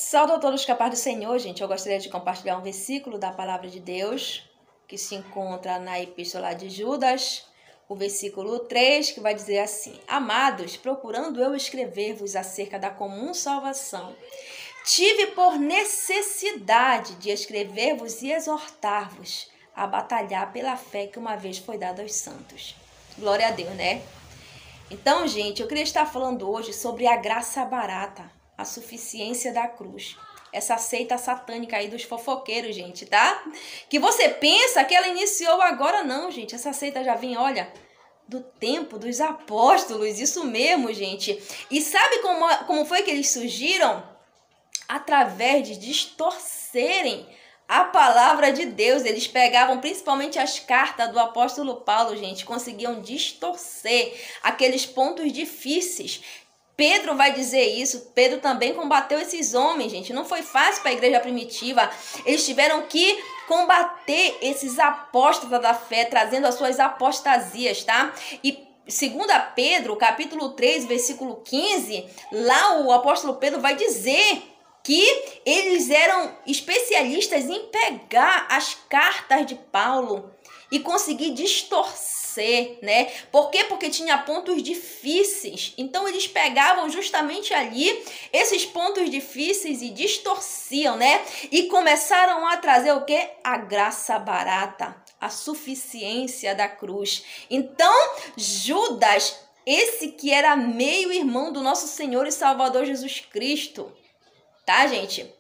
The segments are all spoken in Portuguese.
Salve a todos, capaz do Senhor, gente. Eu gostaria de compartilhar um versículo da palavra de Deus que se encontra na Epístola de Judas, o versículo 3, que vai dizer assim: Amados, procurando eu escrever-vos acerca da comum salvação, tive por necessidade de escrever-vos e exortar-vos a batalhar pela fé que uma vez foi dada aos santos. Glória a Deus, né? Então, gente, eu queria estar falando hoje sobre a graça barata, a suficiência da cruz. Essa seita satânica aí dos fofoqueiros, gente, tá? Que você pensa que ela iniciou agora, não, gente. Essa seita já vem, olha, do tempo dos apóstolos, isso mesmo, gente. E sabe como foi que eles surgiram? Através de distorcerem a palavra de Deus. Eles pegavam principalmente as cartas do apóstolo Paulo, gente, conseguiam distorcer aqueles pontos difíceis. Pedro vai dizer isso. Pedro também combateu esses homens, gente. Não foi fácil para a igreja primitiva. Eles tiveram que combater esses apóstolos da fé, trazendo as suas apostasias, tá? E 2 Pedro, capítulo 3, versículo 15, lá o apóstolo Pedro vai dizer que eles eram especialistas em pegar as cartas de Paulo e conseguir distorcer, né? Por quê? Porque tinha pontos difíceis. Então eles pegavam justamente ali esses pontos difíceis e distorciam, né? E começaram a trazer o quê? A graça barata, a suficiência da cruz. Então, Judas, esse que era meio irmão do nosso Senhor e Salvador Jesus Cristo, tá, gente?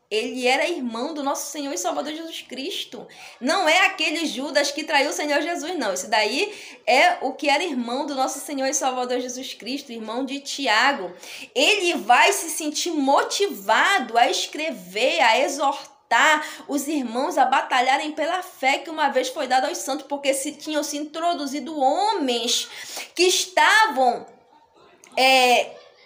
Ele era irmão do nosso Senhor e Salvador Jesus Cristo. Não é aquele Judas que traiu o Senhor Jesus, não. Esse daí é o que era irmão do nosso Senhor e Salvador Jesus Cristo, irmão de Tiago. Ele vai se sentir motivado a escrever, a exortar os irmãos a batalharem pela fé que uma vez foi dada aos santos, porque tinham se introduzido homens que estavam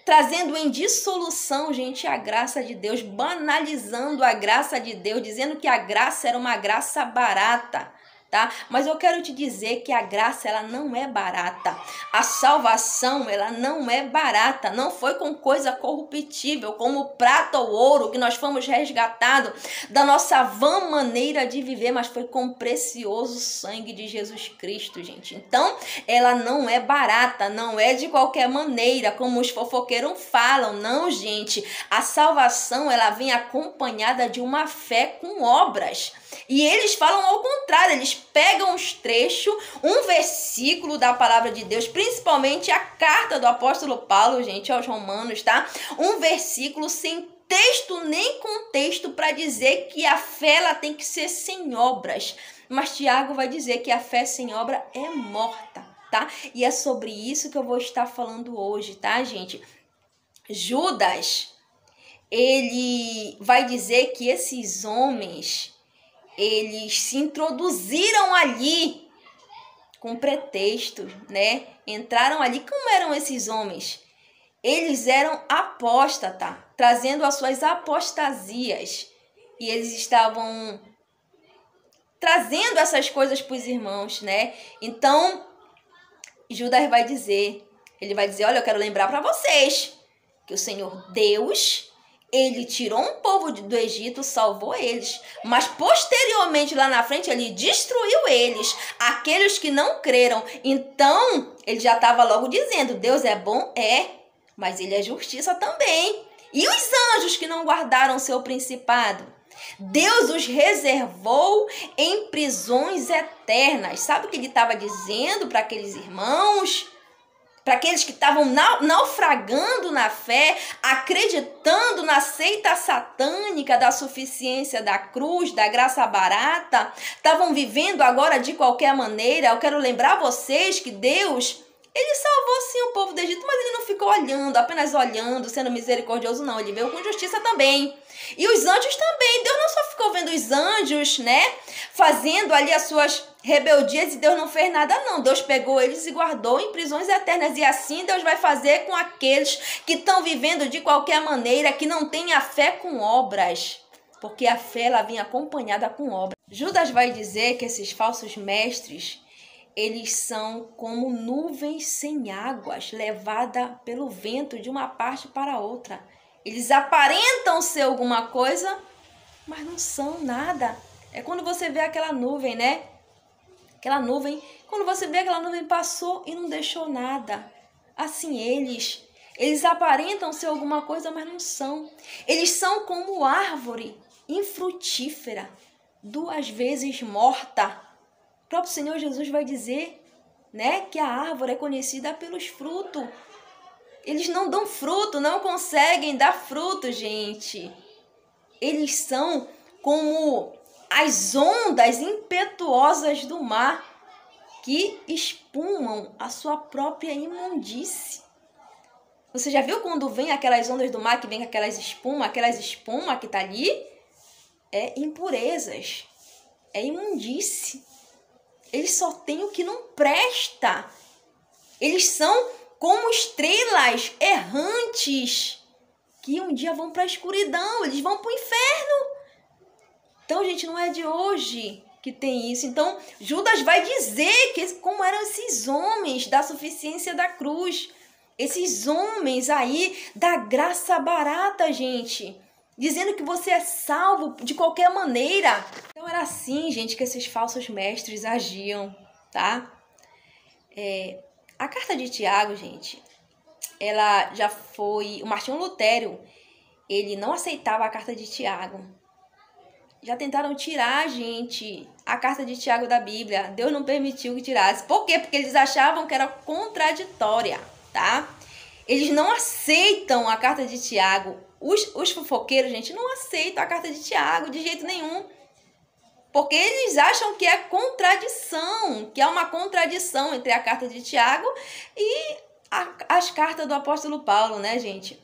trazendo em dissolução, gente, a graça de Deus, banalizando a graça de Deus, dizendo que a graça era uma graça barata, tá? Mas eu quero te dizer que a graça, ela não é barata. A salvação, ela não é barata. Não foi com coisa corruptível, como prata ou ouro, que nós fomos resgatados da nossa vã maneira de viver, mas foi com o precioso sangue de Jesus Cristo, gente. Então, ela não é barata, não é de qualquer maneira, como os fofoqueiros falam. Não, gente. A salvação, ela vem acompanhada de uma fé com obras. E eles falam ao contrário, eles pegam os trechos, um versículo da palavra de Deus, principalmente a carta do apóstolo Paulo, gente, aos Romanos, tá? Um versículo sem texto nem contexto para dizer que a fé, ela tem que ser sem obras. Mas Tiago vai dizer que a fé sem obra é morta, tá? E é sobre isso que eu vou estar falando hoje, tá, gente? Judas, ele vai dizer que esses homens, eles se introduziram ali com pretextos, né? Entraram ali. Como eram esses homens? Eles eram apóstatas, trazendo as suas apostasias. E eles estavam trazendo essas coisas para os irmãos, né? Então, Judas vai dizer, ele vai dizer, olha, eu quero lembrar para vocês que o Senhor Deus, ele tirou um povo do Egito, salvou eles. Mas posteriormente, lá na frente, ele destruiu eles, aqueles que não creram. Então, ele já estava logo dizendo, Deus é bom? É, mas ele é justiça também. E os anjos que não guardaram seu principado? Deus os reservou em prisões eternas. Sabe o que ele estava dizendo para aqueles irmãos? Para aqueles que estavam naufragando na fé, acreditando na seita satânica da suficiência da cruz, da graça barata, estavam vivendo agora de qualquer maneira. Eu quero lembrar vocês que Deus, ele salvou sim o povo do Egito, mas ele não ficou olhando, apenas olhando, sendo misericordioso, não. Ele veio com justiça também. E os anjos também. Deus não só ficou vendo os anjos, né, fazendo ali as suas rebeldias e Deus não fez nada, não. Deus pegou eles e guardou em prisões eternas. E assim Deus vai fazer com aqueles que estão vivendo de qualquer maneira, que não têm a fé com obras. Porque a fé, ela vem acompanhada com obras. Judas vai dizer que esses falsos mestres, eles são como nuvens sem águas, levada pelo vento de uma parte para outra. Eles aparentam ser alguma coisa, mas não são nada. É quando você vê aquela nuvem, né? Aquela nuvem, quando você vê aquela nuvem passou e não deixou nada. Assim eles aparentam ser alguma coisa, mas não são. Eles são como árvore infrutífera, 2 vezes morta. O próprio Senhor Jesus vai dizer, né, que a árvore é conhecida pelos frutos. Eles não dão fruto, não conseguem dar fruto, gente. Eles são como as ondas impetuosas do mar que espumam a sua própria imundície. Você já viu quando vem aquelas ondas do mar que vem com aquelas espuma que tá ali? É impurezas, é imundície. Eles só têm o que não presta. Eles são como estrelas errantes que um dia vão para a escuridão, eles vão para o inferno. Então, gente, não é de hoje que tem isso. Então, Judas vai dizer como eram esses homens da suficiência da cruz. Esses homens aí da graça barata, gente. Dizendo que você é salvo de qualquer maneira. Então, era assim, gente, que esses falsos mestres agiam, tá? A carta de Tiago, gente, ela já foi... O Martinho Lutero, ele não aceitava a carta de Tiago. Já tentaram tirar, gente, a carta de Tiago da Bíblia. Deus não permitiu que tirasse. Por quê? Porque eles achavam que era contraditória, tá? Eles não aceitam a carta de Tiago. Os fofoqueiros, gente, não aceitam a carta de Tiago de jeito nenhum. Porque eles acham que é contradição, que é uma contradição entre a carta de Tiago e as cartas do apóstolo Paulo, né, gente?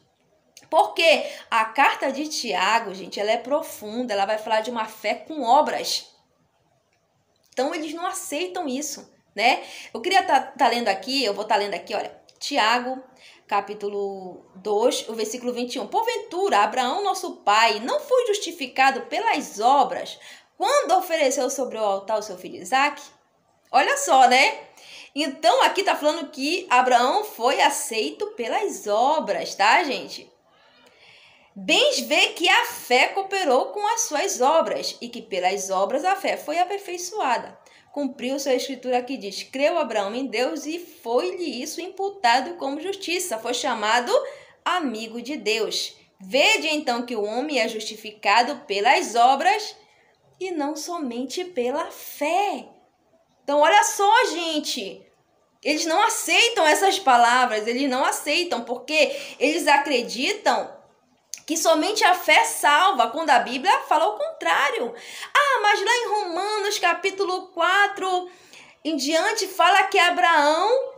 Porque a carta de Tiago, gente, ela é profunda, ela vai falar de uma fé com obras. Então, eles não aceitam isso, né? Eu queria tá lendo aqui, eu vou estar lendo aqui, olha, Tiago, capítulo 2, o versículo 21. Porventura, Abraão, nosso pai, não foi justificado pelas obras quando ofereceu sobre o altar o seu filho Isaque? Olha só, né? Então, aqui tá falando que Abraão foi aceito pelas obras, tá, gente? Bens vê que a fé cooperou com as suas obras, e que pelas obras a fé foi aperfeiçoada. Cumpriu-se a escritura que diz, creu Abraão em Deus e foi-lhe isso imputado como justiça. Foi chamado amigo de Deus. Vede então que o homem é justificado pelas obras e não somente pela fé. Então, olha só, gente. Eles não aceitam essas palavras, eles não aceitam, porque eles acreditam que somente a fé salva, quando a Bíblia fala o contrário. Ah, mas lá em Romanos, capítulo 4, em diante, fala que Abraão...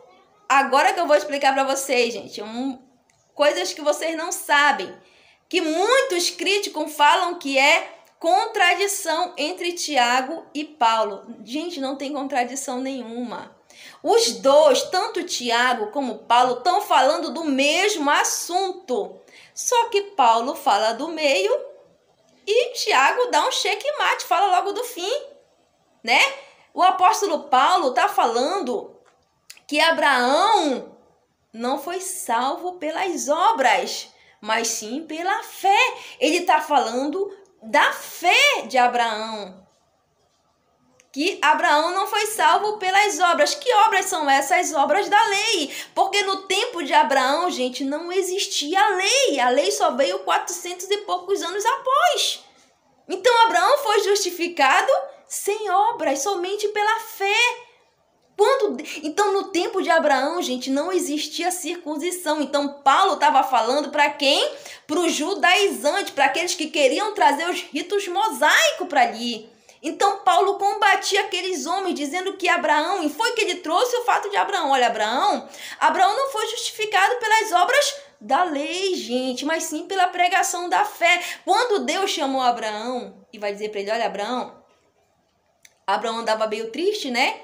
Agora que eu vou explicar para vocês, gente, coisas que vocês não sabem, que muitos críticos falam que é contradição entre Tiago e Paulo. Gente, não tem contradição nenhuma. Os dois, tanto Tiago como Paulo, estão falando do mesmo assunto. Só que Paulo fala do meio e Tiago dá um checkmate, fala logo do fim, né? O apóstolo Paulo está falando que Abraão não foi salvo pelas obras, mas sim pela fé. Ele está falando da fé de Abraão. Que Abraão não foi salvo pelas obras. Que obras são essas? As obras da lei. Porque no tempo de Abraão, gente, não existia lei. A lei só veio 400 e poucos anos após. Então, Abraão foi justificado sem obras, somente pela fé. Então, no tempo de Abraão, gente, não existia circuncisão. Então, Paulo estava falando para quem? Para os judaizantes, para aqueles que queriam trazer os ritos mosaicos para ali. Então, Paulo combatia aqueles homens, dizendo que Abraão, e foi que ele trouxe o fato de Abraão. Olha, Abraão não foi justificado pelas obras da lei, gente, mas sim pela pregação da fé. Quando Deus chamou Abraão e vai dizer para ele, olha, Abraão andava meio triste, né?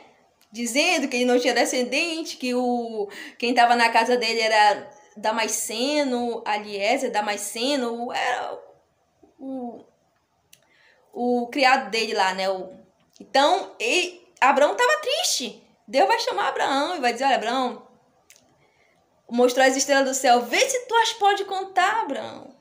Dizendo que ele não tinha descendente, que quem estava na casa dele era Damasceno, Eliezer, Damasceno, era o criado dele lá, né? Então, Abraão estava triste. Deus vai chamar Abraão e vai dizer, olha, Abraão, mostrou as estrelas do céu. Vê se tu as pode contar, Abraão.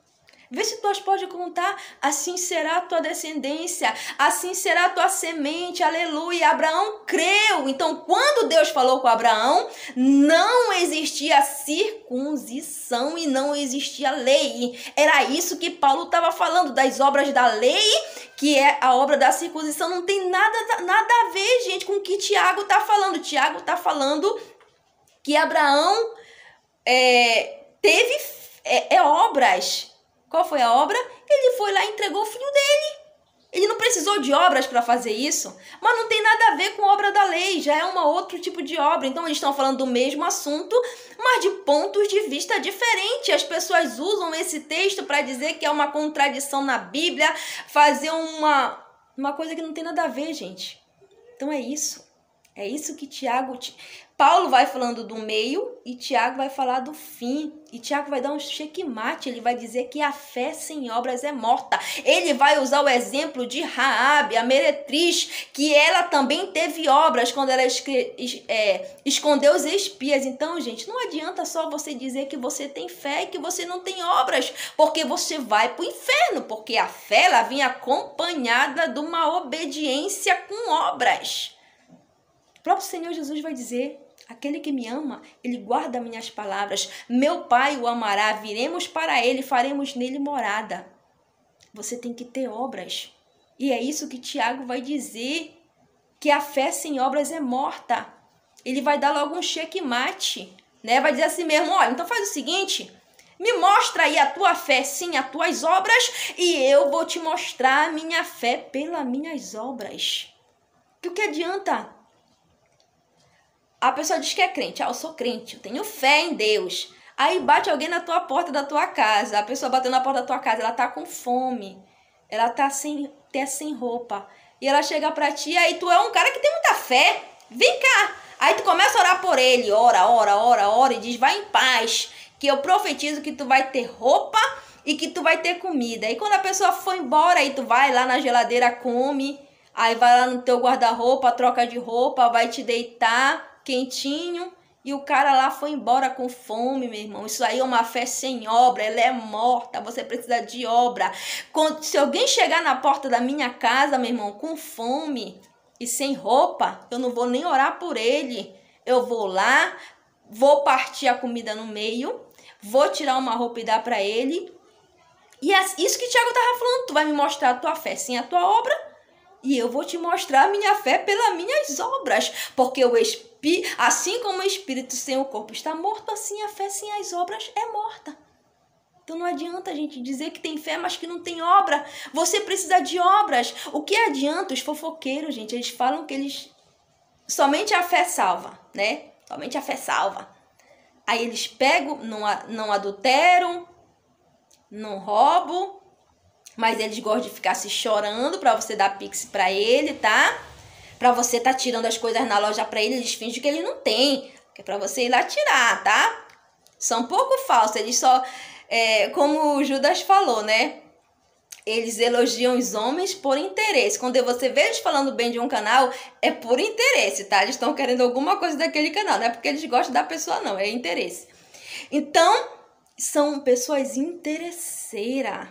Vê se tu as pode contar. Assim será a tua descendência, assim será a tua semente, aleluia. Abraão creu. Então, quando Deus falou com Abraão, não existia circuncisão e não existia lei. Era isso que Paulo estava falando, das obras da lei, que é a obra da circuncisão. Não tem nada a ver, gente, com o que Tiago está falando. Tiago está falando que Abraão teve obras. Qual foi a obra? Ele foi lá e entregou o filho dele. Ele não precisou de obras para fazer isso. Mas não tem nada a ver com obra da lei. Já é um outro tipo de obra. Então, eles estão falando do mesmo assunto, mas de pontos de vista diferentes. As pessoas usam esse texto para dizer que é uma contradição na Bíblia, fazer uma coisa que não tem nada a ver, gente. Então, é isso. É isso que Paulo vai falando do meio e Tiago vai falar do fim. E Tiago vai dar um checkmate, ele vai dizer que a fé sem obras é morta. Ele vai usar o exemplo de Raabe, a meretriz, que ela também teve obras quando ela escondeu os espias. Então, gente, não adianta só você dizer que você tem fé e que você não tem obras, porque você vai para o inferno, porque a fé ela vem acompanhada de uma obediência com obras. O próprio Senhor Jesus vai dizer: aquele que me ama, ele guarda minhas palavras. Meu Pai o amará, viremos para ele, faremos nele morada. Você tem que ter obras. E é isso que Tiago vai dizer, que a fé sem obras é morta. Ele vai dar logo um checkmate, né? Vai dizer assim mesmo: olha, então faz o seguinte, me mostra aí a tua fé, sim, as tuas obras, e eu vou te mostrar a minha fé pelas minhas obras. O que adianta? A pessoa diz que é crente. Eu sou crente, eu tenho fé em Deus. Aí bate alguém na tua porta da tua casa. A pessoa bateu na porta da tua casa, ela tá com fome. Ela tá sem roupa. E ela chega pra ti, aí tu é um cara que tem muita fé. Vem cá. Aí tu começa a orar por ele. Ora. E diz: vai em paz, que eu profetizo que tu vai ter roupa e que tu vai ter comida. E quando a pessoa for embora, aí tu vai lá na geladeira, come. Aí vai lá no teu guarda-roupa, troca de roupa, vai te deitar quentinho, e o cara lá foi embora com fome, meu irmão. Isso aí é uma fé sem obra, ela é morta, você precisa de obra. Se alguém chegar na porta da minha casa, meu irmão, com fome e sem roupa, eu não vou nem orar por ele. Eu vou lá, vou partir a comida no meio, vou tirar uma roupa e dar para ele. E é isso que Tiago estava falando: tu vai me mostrar a tua fé sem a tua obra, e eu vou te mostrar a minha fé pelas minhas obras, porque assim como o espírito sem o corpo está morto, assim a fé sem as obras é morta. Então não adianta a gente dizer que tem fé, mas que não tem obra. Você precisa de obras. O que adianta os fofoqueiros, gente? Eles falam que somente a fé salva, né? Somente a fé salva. Aí eles pegam, não adulteram, não roubam, mas eles gostam de ficar se chorando para você dar pix para ele, tá? Para você tá tirando as coisas na loja para ele, eles fingem que ele não tem, que é para você ir lá tirar, tá? São um pouco falsos, eles só, como o Judas falou, né? Eles elogiam os homens por interesse. Quando você vê eles falando bem de um canal, é por interesse, tá? Eles estão querendo alguma coisa daquele canal, não é porque eles gostam da pessoa, não, é interesse. Então, são pessoas interesseiras,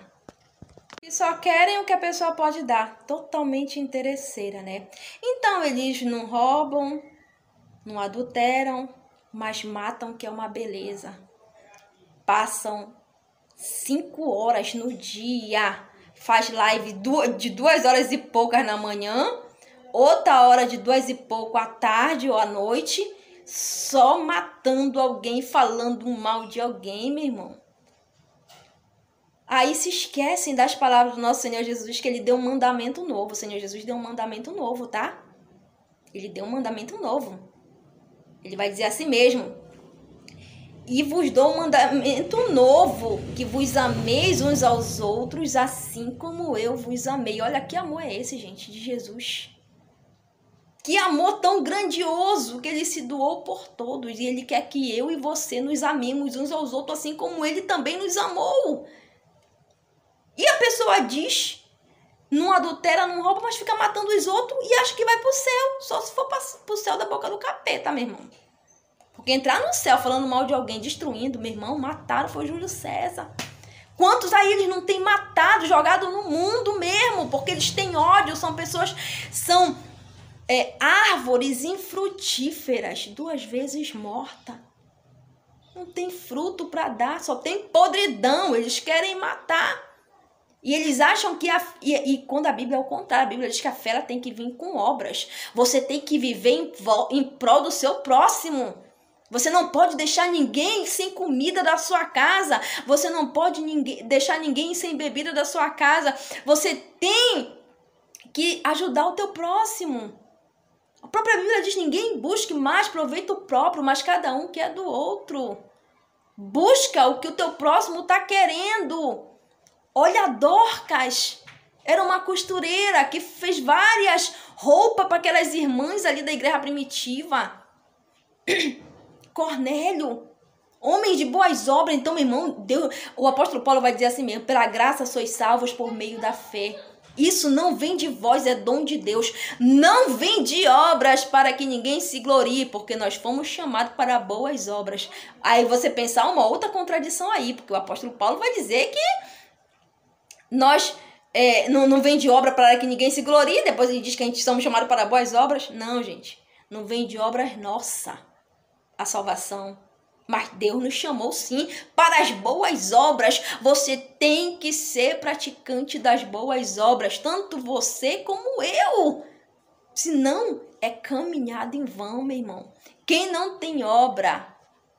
e só querem o que a pessoa pode dar. Totalmente interesseira, né? Então, eles não roubam, não adulteram, mas matam, que é uma beleza. Passam 5 horas no dia. Faz live de 2 horas e poucas na manhã, outra hora de 2 e pouco à tarde ou à noite, só matando alguém, falando mal de alguém, meu irmão. Aí se esquecem das palavras do nosso Senhor Jesus, que ele deu um mandamento novo. O Senhor Jesus deu um mandamento novo, tá? Ele deu um mandamento novo. Ele vai dizer assim mesmo: e vos dou um mandamento novo, que vos ameis uns aos outros, assim como eu vos amei. Olha que amor é esse, gente, de Jesus. Que amor tão grandioso, que ele se doou por todos. E ele quer que eu e você nos amemos uns aos outros, assim como ele também nos amou. E a pessoa diz, não adultera, não rouba, mas fica matando os outros e acha que vai pro céu. Só se for pro céu da boca do capeta, meu irmão. Porque entrar no céu falando mal de alguém, destruindo, meu irmão, mataram, foi Júlio César. Quantos aí eles não têm matado, jogado no mundo mesmo, porque eles têm ódio, são pessoas, são árvores infrutíferas, 2 vezes morta. Não tem fruto para dar, só tem podridão, eles querem matar. E eles acham que e quando a Bíblia é o contrário, a Bíblia diz que a fé ela tem que vir com obras. Você tem que viver em prol do seu próximo. Você não pode deixar ninguém sem comida da sua casa. Você não pode deixar ninguém sem bebida da sua casa. Você tem que ajudar o teu próximo. A própria Bíblia diz: ninguém busque mais proveito próprio, mas cada um quer do outro. Busca o que o teu próximo está querendo. Olha a Dorcas, era uma costureira que fez várias roupas para aquelas irmãs ali da igreja primitiva. Cornélio, homem de boas obras. Então, meu irmão, Deus, o apóstolo Paulo vai dizer assim mesmo: pela graça sois salvos por meio da fé. Isso não vem de vós, é dom de Deus. Não vem de obras para que ninguém se glorie, porque nós fomos chamados para boas obras. Aí você pensar uma outra contradição aí, porque o apóstolo Paulo vai dizer que nós não vem de obra para que ninguém se glorie, depois ele diz que a gente somos chamados para boas obras. Não, gente, não vem de obras nossa a salvação. Mas Deus nos chamou sim para as boas obras. Você tem que ser praticante das boas obras, tanto você como eu. Senão é caminhada em vão, meu irmão. Quem não tem obra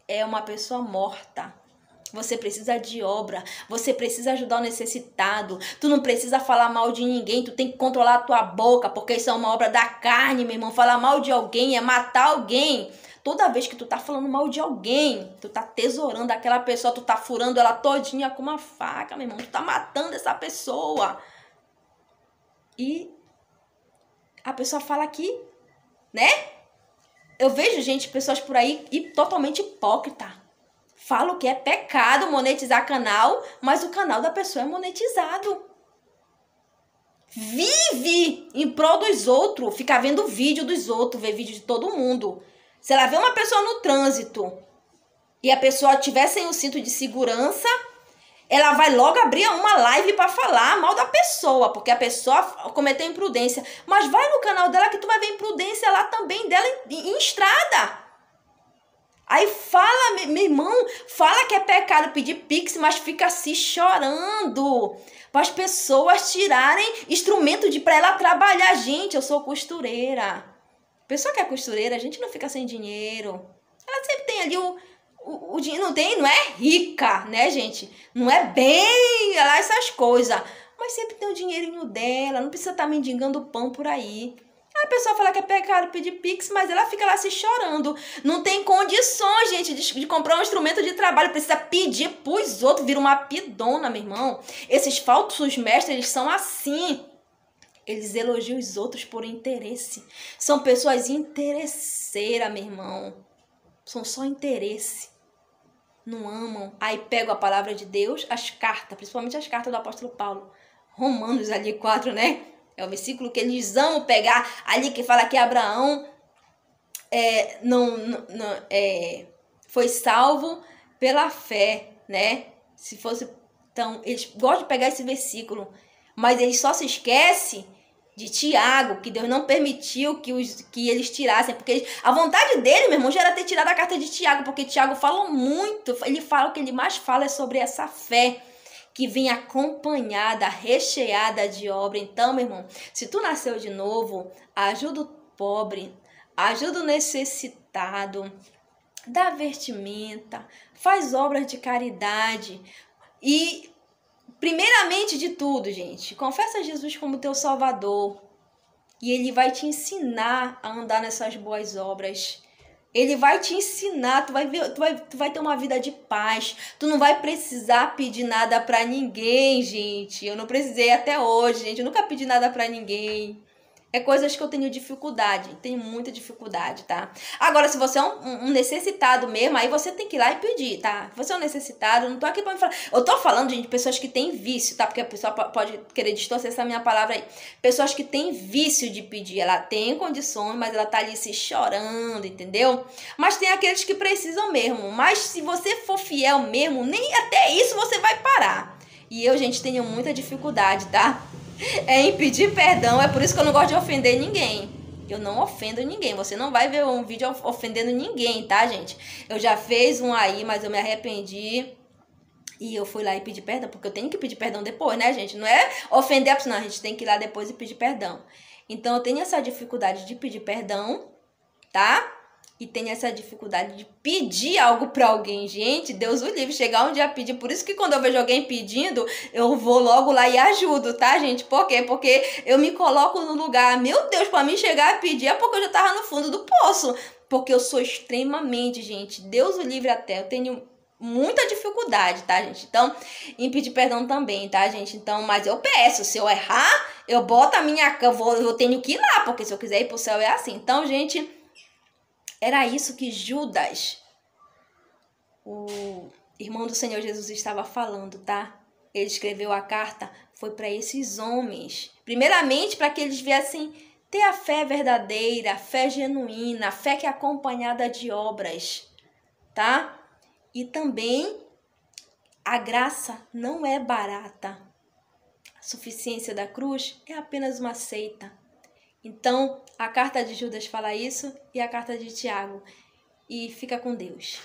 é uma pessoa morta. Você precisa de obra, você precisa ajudar o necessitado, tu não precisa falar mal de ninguém, tu tem que controlar a tua boca, porque isso é uma obra da carne, meu irmão. Falar mal de alguém é matar alguém. Toda vez que tu tá falando mal de alguém, tu tá tesourando aquela pessoa, tu tá furando ela todinha com uma faca, meu irmão. Tu tá matando essa pessoa. E a pessoa fala aqui, né? Eu vejo pessoas por aí totalmente hipócrita. Falam que é pecado monetizar canal, mas o canal da pessoa é monetizado. Vive em prol dos outros, fica vendo vídeo dos outros, vê vídeo de todo mundo. Se ela vê uma pessoa no trânsito e a pessoa tiver sem o cinto de segurança, ela vai logo abrir uma live para falar mal da pessoa, porque a pessoa cometeu imprudência. Mas vai no canal dela que tu vai ver imprudência lá também dela em estrada. Aí fala, meu irmão, fala que é pecado pedir pix, mas fica assim chorando para as pessoas tirarem instrumento para ela trabalhar. Gente, eu sou costureira. Pessoa que é costureira, a gente não fica sem dinheiro. Ela sempre tem ali o dinheiro, não é rica, né, gente? Não é bem lá essas coisas. Mas sempre tem o dinheirinho dela, não precisa estar mendigando pão por aí. A pessoa fala que é pecado pedir pix, mas ela fica lá se chorando. Não tem condições, gente, de comprar um instrumento de trabalho. Precisa pedir pros outros, vira uma pidona, meu irmão. Esses falsos mestres, eles são assim. Eles elogiam os outros por interesse. São pessoas interesseiras, meu irmão. São só interesse. Não amam. Aí pegam a palavra de Deus, as cartas, principalmente as cartas do apóstolo Paulo. Romanos ali 4, né? É o versículo que eles amam pegar ali, que fala que Abraão foi salvo pela fé, né? Se fosse, então, eles gostam de pegar esse versículo, mas eles só se esquecem de Tiago, que Deus não permitiu que eles tirassem, porque a vontade dele, meu irmão, já era ter tirado a carta de Tiago, porque Tiago fala muito, ele fala, o que ele mais fala é sobre essa fé, que vem acompanhada, recheada de obra. Então, meu irmão, se tu nasceu de novo, ajuda o pobre, ajuda o necessitado, dá vestimenta, faz obras de caridade e, primeiramente de tudo, gente, confessa Jesus como teu Salvador e Ele vai te ensinar a andar nessas boas obras. Ele vai te ensinar, tu vai ter uma vida de paz. Tu não vai precisar pedir nada pra ninguém, gente. Eu não precisei até hoje, gente. Eu nunca pedi nada pra ninguém. É coisas que eu tenho dificuldade, tenho muita dificuldade, tá? Agora, se você é um necessitado mesmo, aí você tem que ir lá e pedir, tá? Se você é um necessitado, eu não tô aqui pra me falar. Eu tô falando, gente, de pessoas que têm vício, tá? Porque a pessoa pode querer distorcer essa minha palavra aí. Pessoas que têm vício de pedir, ela tem condições, mas ela tá ali se chorando, entendeu? Mas tem aqueles que precisam mesmo. Mas se você for fiel mesmo, nem até isso você vai parar. E eu, gente, tenho muita dificuldade, tá? Em pedir perdão, é por isso que eu não gosto de ofender ninguém. Eu não ofendo ninguém. Você não vai ver um vídeo ofendendo ninguém, tá, gente? Eu já fiz um aí, mas eu me arrependi. E eu fui lá e pedi perdão, porque eu tenho que pedir perdão depois, né, gente? Não é ofender a pessoa, não. A gente tem que ir lá depois e pedir perdão. Então, eu tenho essa dificuldade de pedir perdão, tá? E tenho essa dificuldade de pedir algo pra alguém. Gente, Deus o livre, chegar um dia a pedir. Por isso que quando eu vejo alguém pedindo, eu vou logo lá e ajudo, tá, gente? Por quê? Porque eu me coloco no lugar. Meu Deus, pra mim chegar a pedir é porque eu já tava no fundo do poço. Porque eu sou extremamente, gente, Deus o livre até. Eu tenho muita dificuldade, tá, gente? Então, em pedir perdão também, tá, gente? Então, mas eu peço, se eu errar, eu boto a minha... Eu tenho que ir lá, porque se eu quiser ir pro céu é assim. Então, gente, era isso que Judas, o irmão do Senhor Jesus, estava falando, tá? Ele escreveu a carta, foi para esses homens. Primeiramente, para que eles viessem ter a fé verdadeira, a fé genuína, a fé que é acompanhada de obras, tá? E também a graça não é barata. A suficiência da cruz é apenas uma seita. Então, a carta de Judas fala isso e a carta de Tiago. E fica com Deus.